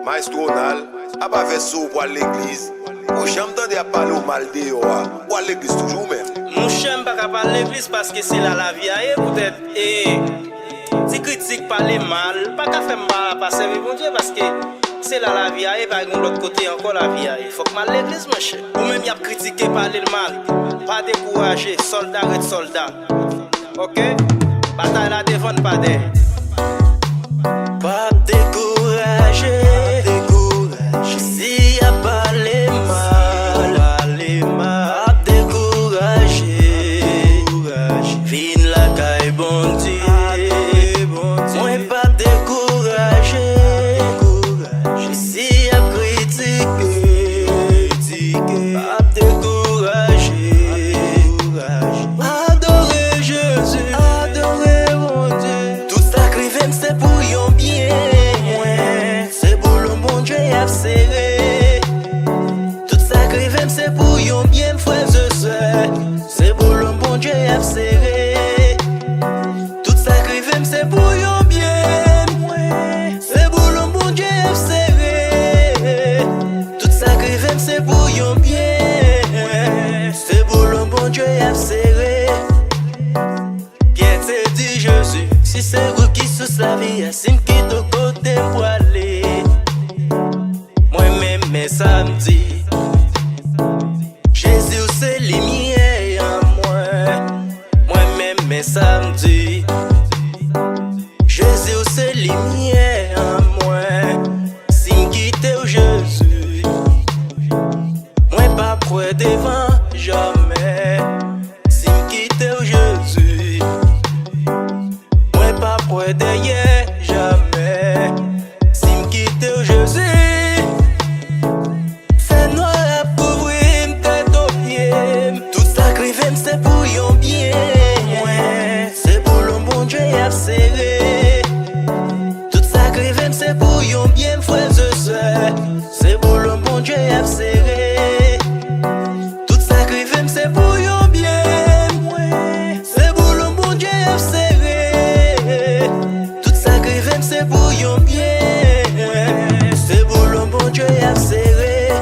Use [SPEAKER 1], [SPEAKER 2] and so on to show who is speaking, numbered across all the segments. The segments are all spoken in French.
[SPEAKER 1] Maestro Ronald, a pas fait sous pour l'église. Ou j'aime à parler au mal de yo, pour l'église toujours même.
[SPEAKER 2] Mon j'aime pas parler l'église parce que c'est là la vie peut-être. Et si critique parler mal, pas qu'à faire mal à servir mon Dieu parce que c'est là la vie par exemple l'autre côté encore la vie. Il faut que mal l'église mon cher. Ou même y a critiqué parler le mal, pas décourager, soldat et soldat. OK? Bataille la défendre pas des. Pas décourager, si y'a pas les mal, pas décourager, vine la caille bon Dieu, moi pas décourager, si y'a critiquer, pas décourager, adorer Jésus, adorer mon Dieu, tout ça crive c'est pour yon bien. C'est pour le bon Dieu y serré. Tout ça crive c'est pour yon bien frères et sœurs. C'est pour le bon Dieu y serré. Tout ça crive c'est pour yon bien. C'est pour le bon Dieu y serré. Tout ça crive c'est pour yon bien. C'est pour le bon Dieu y serré. Bien te dit Jésus, si c'est vous qui sous la vie, si m'quitte au côté pour aller. Moi-même, mes samedis, Jésus, c'est lumière en moi. Moi-même, mes samedis, Jésus, c'est lumière en moi. Si m'quitte au Jésus, moi pas près devant jamais. Si m'quitte au Jésus, moi pas près derrière jamais. Si m'quitte au Jésus, fait noir à couvrir m'tête au pied. Tout ça crive c'est pour yon bien. C'est pour le bon Dieu y serré. Tout ça crive c'est pour yon bien frères et sœurs. C'est pour le bon Dieu y serré. Tout ça crive c'est pour yon bien. C'est pour le bon Dieu y serré. Tout ça crive c'est pour yon bien. C'est pour le bon Dieu y serré.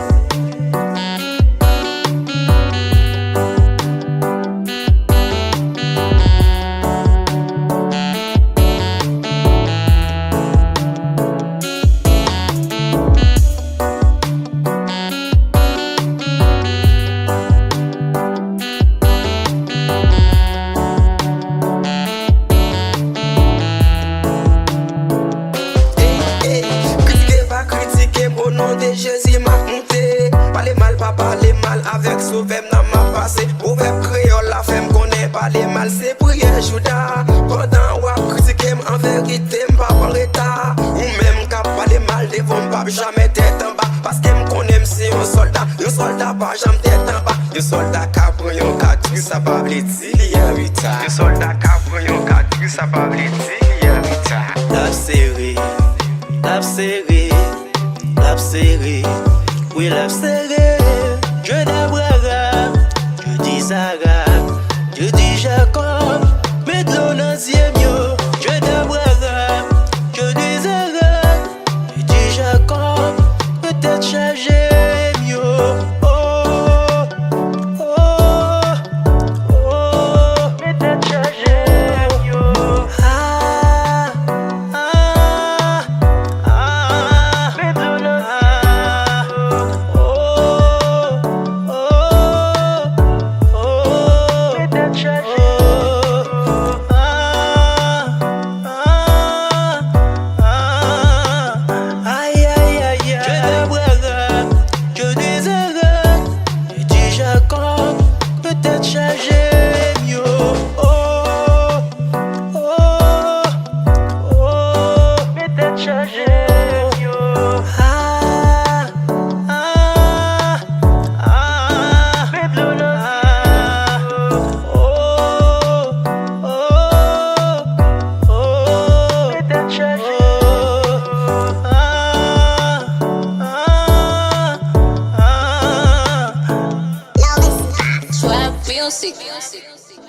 [SPEAKER 3] Jésus m'a monté. Parler mal, pas parler mal avec sauvem dans ma passé. Proverbe créole, la femme connaît parler mal, c'est prière Judas. Pendant ou à critiquer en vérité, m'pas en retard. Ou même qu'à parler mal devant m'pas jamais tête en bas. Parce que m'connais m'si un soldat pas jamais tête en bas. Un soldat qui prend un cadre, ça pas blitz, il y a retard. Un soldat qui prend un cadre, ça pas blitz, il y a retard.
[SPEAKER 2] La série, la série. La série, oui la série.